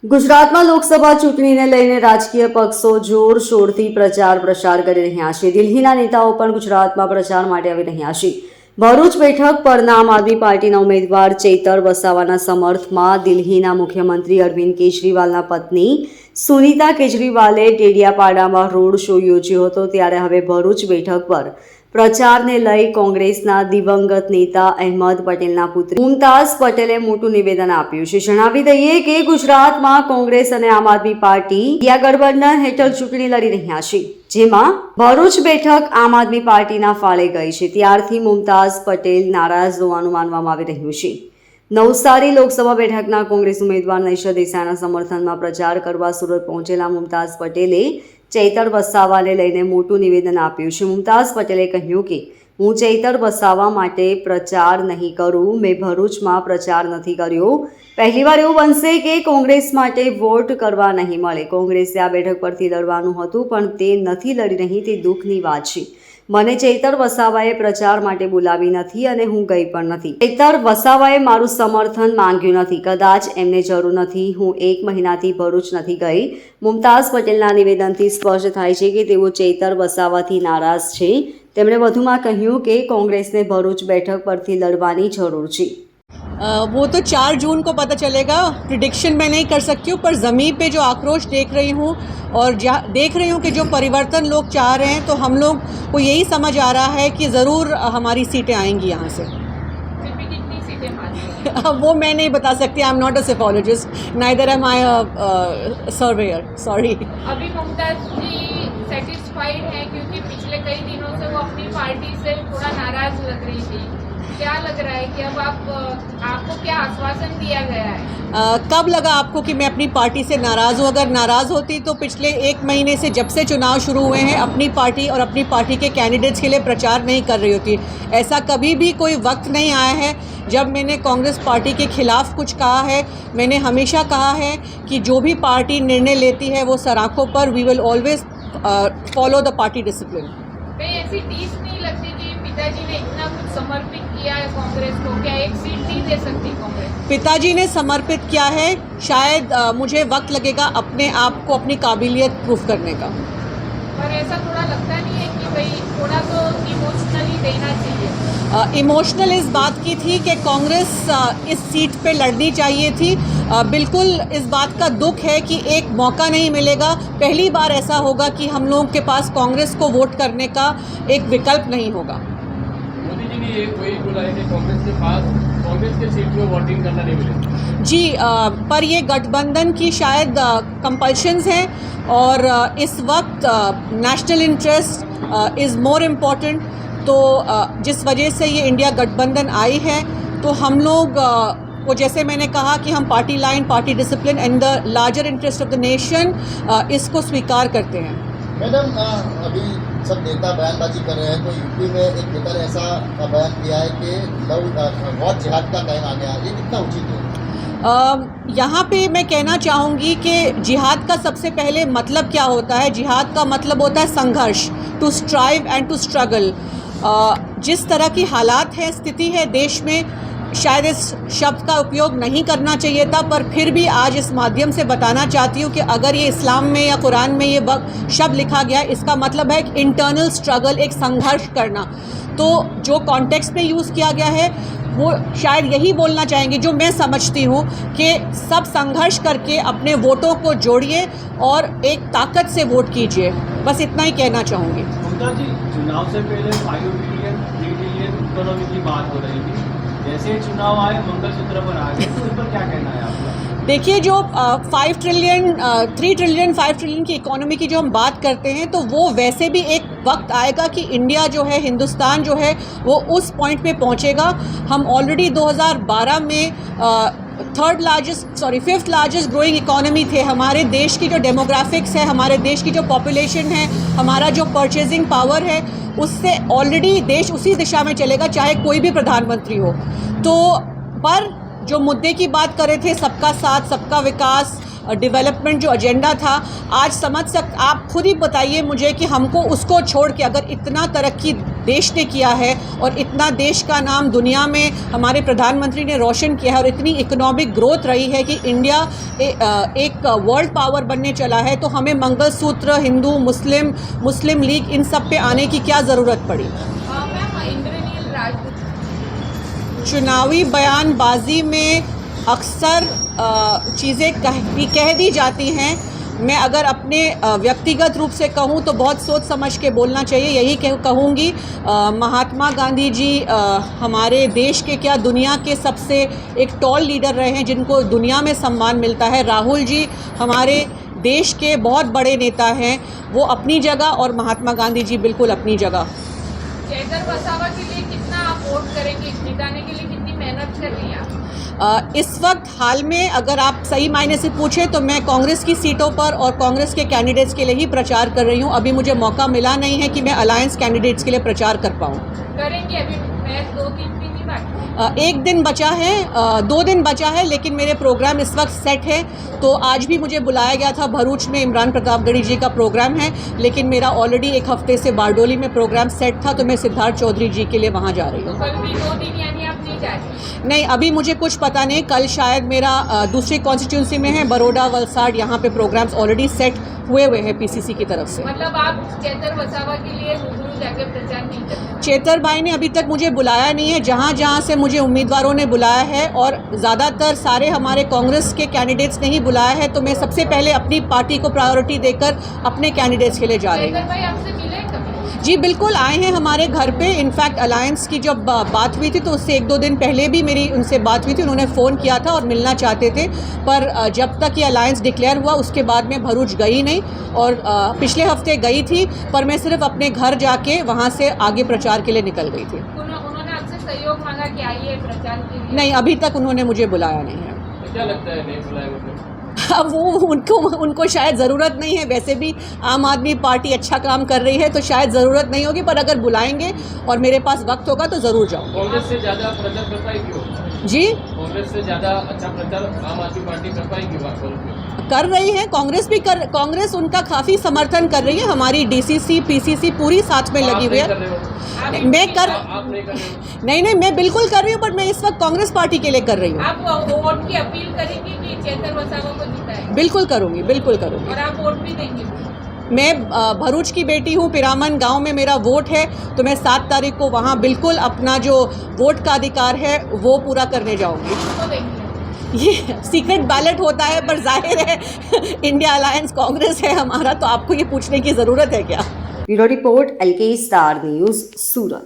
ગુજરાતમાં લોકસભા ચૂંટણીને લઈને રાજકીય પક્ષો જોરશોરથી પ્રચાર પ્રસાર કરી રહ્યા છે. દિલ્હીના નેતાઓ પણ ગુજરાતમાં પ્રચાર માટે આવી રહ્યા છે. ભરૂચ બેઠક પરના આમ આદમી પાર્ટીના ઉમેદવાર ચૈતર વસાવાના સમર્થનમાં દિલ્હીના મુખ્યમંત્રી અરવિંદ કેજરીવાલના પત્ની સુનીતા કેજરીવાલે ડેડિયાપાડામાં રોડ શો યોજ્યો હતો. ત્યારે હવે ભરૂચ બેઠક પર પ્રચારને લઈ કોંગ્રેસના દિવંગત નેતા અહેમદ પટેલના પુત્રી મુમતાઝ પટેલે મોટું નિવેદન આપ્યું છે. જણાવી દઈએ કે ગુજરાતમાં કોંગ્રેસ અને આમ આદમી પાર્ટી ઇન્ડિયા ગઠબંધન હેઠળ ચૂંટણી લડી રહ્યા છે, જેમાં ભરૂચ બેઠક આમ આદમી પાર્ટીના ફાળે ગઈ છે. ત્યારથી મુમતાઝ પટેલ નારાજ હોવાનું માનવામાં આવી રહ્યું છે. નવસારી લોકસભા બેઠકના કોંગ્રેસ ઉમેદવાર નૈશા દેસાઈના સમર્થનમાં પ્રચાર કરવા સુરત પહોંચેલા મુમતાઝ પટેલે ચૈતર વસાવાને લઈને મોટું નિવેદન આપ્યું છે. મુમતાઝ પટેલે કહ્યું કે હું ચૈતર વસાવા માટે પ્રચાર નહીં કરું, મેં ભરૂચમાં પ્રચાર નથી કર્યો. પહેલીવાર એવું બનશે કે કોંગ્રેસ માટે વોટ કરવા નહીં મળે. કોંગ્રેસે આ બેઠક પરથી લડવાનું હતું, પણ તે નથી લડી રહી, તે દુઃખની વાત છે. મને ચૈતર વસાવાએ પ્રચાર માટે બોલાવી નથી અને હું ગઈ પણ નથી. ચૈતર વસાવાએ મારું સમર્થન માંગ્યું નથી. કદાચ એમને જરૂર નથી. હું 1 મહિનાથી ભરૂચ નથી ગઈ. મુમતાઝ પટેલના નિવેદનથી સ્પષ્ટ થાય છે કે તેઓ ચૈતર વસાવાથી નારાજ છે. તેમણે વધુમાં કહ્યું કે કોંગ્રેસને ભરૂચ બેઠક પરથી લડવાની જરૂર છે. वो तो 4 जून को पता चलेगा. प्रिडिक्शन मैं नहीं कर सकती हूँ, पर ज़मीन पे जो आक्रोश देख रही हूँ और देख रही हूँ कि जो परिवर्तन लोग चाह रहे हैं, तो हम लोग को यही समझ आ रहा है कि ज़रूर हमारी सीटें आएंगी यहाँ से. फिर भी कितनी सीटें हारेंगी? वो मैं नहीं बता सकती. I am not a psephologist, neither am I surveyor. Sorry. अभी मुमताज जी सेटिस्फाइड हैं क्योंकि पिछले कई दिनों से वो अपनी पार्टी से थोड़ा नाराज लग रही थी. क्या लग रहा है कि अब आपको क्या आश्वासन दिया गया है? कब लगा आपको कि मैं अपनी पार्टी से नाराज़ हूँ? अगर नाराज़ होती तो पिछले 1 महीने से जब से चुनाव शुरू हुए हैं अपनी पार्टी और अपनी पार्टी के कैंडिडेट्स के लिए प्रचार नहीं कर रही होती. ऐसा कभी भी कोई वक्त नहीं आया है जब मैंने कांग्रेस पार्टी के खिलाफ कुछ कहा है. मैंने हमेशा कहा है कि जो भी पार्टी निर्णय लेती है वो सराखों पर we will always follow the party discipline. कहीं ऐसी टीस नहीं लगती कि पिताजी ने इतना कुछ समर्पित किया है कांग्रेस को, क्या एक सीट नहीं दे सकती कांग्रेस? पिताजी ने समर्पित किया है. शायद मुझे वक्त लगेगा अपने आप को अपनी काबिलियत प्रूफ करने का. पर ऐसा थोड़ा लगता नहीं है कि भाई थोड़ा तो इमोशनली देना चाहिए? इमोशनल इस बात की थी कि कांग्रेस इस सीट पे लड़नी चाहिए थी. बिल्कुल इस बात का दुख है कि एक मौका नहीं मिलेगा. पहली बार ऐसा होगा कि हम लोगों के पास कांग्रेस को वोट करने का एक विकल्प नहीं होगा. मोदी जी ने ये वही बोला है कि कांग्रेस के पास कांग्रेस के सीट में वोटिंग करना नहीं मिलेगा. जी, पर ये गठबंधन की शायद कंपल्शंस हैं और इस वक्त national interest is more important. तो जिस वजह से ये इंडिया गठबंधन आई है, तो हम लोग वो जैसे मैंने कहा कि हम party line, party discipline and the larger interest of the nation इसको स्वीकार करते हैं. मैडम, अभी सब नेता बयानबाजी कर रहे हैं, तो यूपी में एक नेता ने ऐसा बयान किया है कि बहुत जिहाद का टाइम आ गया. ये कितना उचित है? यहाँ पे मैं कहना चाहूँगी कि जिहाद का सबसे पहले मतलब क्या होता है? जिहाद का मतलब होता है संघर्ष, to strive and to struggle. जिस तरह की हालात है, स्थिति है देश में, शायद इस शब्द का उपयोग नहीं करना चाहिए था, पर फिर भी आज इस माध्यम से बताना चाहती हूँ कि अगर ये इस्लाम में या कुरान में ये शब्द लिखा गया, इसका मतलब है एक इंटरनल स्ट्रगल, एक संघर्ष करना. तो जो कॉन्टेक्स्ट में यूज़ किया गया है वो शायद यही बोलना चाहेंगे, जो मैं समझती हूँ, कि सब संघर्ष करके अपने वोटों को जोड़िए और एक ताकत से वोट कीजिए. बस इतना ही कहना चाहूँगी. मुमताज जी, चुनाव से पहले 5 ट्रिलियन 3 ट्रिलियन इकोनॉमी की बात हो रही थी. जैसे ही चुनाव आए, मंगलसूत्र पर आ गए, तो इस पर क्या कहना है आपका? देखिए, जो 5 ट्रिलियन 3 ट्रिलियन 5 ट्रिलियन की इकोनॉमी की जो हम बात करते हैं, तो वो वैसे भी एक वक्त आएगा कि इंडिया जो है, हिंदुस्तान जो है, वो उस पॉइंट पे पहुंचेगा. हम ऑलरेडी 2012 में 5th लार्जेस्ट ग्रोइंग इकोनॉमी थे. हमारे देश की जो डेमोग्राफिक्स है, हमारे देश की जो पॉपुलेशन है, हमारा जो परचेजिंग पावर है, उससे ऑलरेडी देश उसी दिशा में चलेगा, चाहे कोई भी प्रधानमंत्री हो. तो पर जो मुद्दे की बात कर रहे थे, सबका साथ, सबका विकास, डेवलपमेंट जो एजेंडा था, आज आप खुद ही बताइए मुझे कि हमको उसको छोड़ के अगर इतना तरक्की देश ने किया है और इतना देश का नाम दुनिया में हमारे प्रधानमंत्री ने रोशन किया है और इतनी इकोनॉमिक ग्रोथ रही है कि इंडिया एक वर्ल्ड पावर बनने चला है, तो हमें मंगलसूत्र, हिंदू, मुस्लिम लीग इन सब पे आने की क्या ज़रूरत पड़ी? मैम, इंद्रनील राजपूत चुनावी बयानबाजी में अक्सर चीज़ें कह दी जाती हैं। मैं अगर अपने व्यक्तिगत रूप से कहूँ तो बहुत सोच समझ के बोलना चाहिए। यही कहूँगी, महात्मा गांधी जी हमारे देश के क्या दुनिया के सबसे एक टॉल लीडर रहे हैं जिनको दुनिया में सम्मान मिलता है। राहुल जी हमारे देश के बहुत बड़े नेता हैं, वो अपनी जगह और महात्मा गांधी जी बिल्कुल अपनी जगह। चेतर वसावा के लिए कितना आप वोट करेंगे? जिताने के लिए कितनी मेहनत कर रही हैं आप? इस वक्त हाल में अगर आप सही मायने से पूछें तो मैं कांग्रेस की सीटों पर और कांग्रेस के कैंडिडेट्स के लिए ही प्रचार कर रही हूं। अभी मुझे मौका मिला नहीं है कि मैं अलायंस कैंडिडेट्स के लिए प्रचार कर पाऊं। करेंगे? अभी मैच 2-3 दिन ही बाकी। एक दिन बचा है, 2 दिन बचा है, लेकिन मेरे प्रोग्राम इस वक्त सेट है। तो आज भी मुझे बुलाया गया था, भरूच में इमरान प्रतापगढ़ी जी का प्रोग्राम है, लेकिन मेरा ऑलरेडी एक हफ्ते से बारडोली में प्रोग्राम सेट था, तो मैं सिद्धार्थ चौधरी जी के लिए वहाँ जा रही हूँ। कल भी 2 दिन यानी आप नहीं जा रहे? नहीं, अभी मुझे कुछ पता नहीं। कल शायद मेरा दूसरी कॉन्स्टिट्यूंसी में है, बड़ौदा, वलसाड़, यहाँ पे प्रोग्राम्स ऑलरेडी सेट हुए हैं पीसीसी की तरफ से। मतलब आप चेतर वसावा के लिए रूबरू जाके प्रचार नहीं करते? चेतर भाई ने अभी तक मुझे बुलाया नहीं है। जहाँ जहाँ से मुझे उम्मीदवारों ने बुलाया है और ज़्यादातर सारे हमारे कांग्रेस के कैंडिडेट्स ने ही बुलाया है, तो मैं सबसे पहले अपनी पार्टी को प्रायोरिटी देकर अपने कैंडिडेट्स के लिए जा रही हूँ। चेतर भाई आपसे मिले कभी? जी बिल्कुल, आए हैं हमारे घर पे। इनफैक्ट अलायंस की जब बात हुई थी तो उससे 1-2 दिन पहले भी मेरी उनसे बात हुई थी। उन्होंने फ़ोन किया था और मिलना चाहते थे, पर जब तक ये अलायंस डिक्लेयर हुआ उसके बाद मैं भरूच गई नहीं। और पिछले हफ्ते गई थी, पर मैं सिर्फ अपने घर जाके वहाँ से आगे प्रचार के लिए निकल गई थी। उन्होंने आपसे सहयोग मांगा कि आइए प्रचार के लिए? नहीं, अभी तक उन्होंने मुझे बुलाया नहीं है। तो क्या लगता है नहीं बुलाएंगे? अब वो उनको शायद ज़रूरत नहीं है। वैसे भी आम आदमी पार्टी अच्छा काम कर रही है, तो शायद ज़रूरत नहीं होगी, पर अगर बुलाएंगे और मेरे पास वक्त होगा तो ज़रूर जाऊँगी। कांग्रेस से ज़्यादा प्रचार कर पाएगी वो? जी, कांग्रेस से ज़्यादा अच्छा प्रचार आम आदमी पार्टी कर पाएगी? कर रही है। कांग्रेस उनका काफ़ी समर्थन कर रही है। हमारी डीसीसी, पीसीसी पूरी साथ में लगी हुई है। आप नहीं कर रहे हो? नहीं, मैं बिल्कुल कर रही हूँ, पर मैं इस वक्त कांग्रेस पार्टी के लिए कर रही हूँ। आप वोट की अपील करेंगे कि चेतर वसावा को जिताएं? बिल्कुल करूँगी, बिल्कुल करूँगी। और आप वोट भी देंगे? मैं भरूच की बेटी हूँ, पिरामन गांव में मेरा वोट है, तो मैं 7 तारीख को वहाँ बिल्कुल अपना जो वोट का अधिकार है वो पूरा करने जाऊँगी। तो देंगे? ये सीक्रेट बैलेट होता है, पर जाहिर है इंडिया अलायंस कांग्रेस है हमारा, तो आपको ये पूछने की ज़रूरत है क्या? Bureau report, LK star news, सूरत।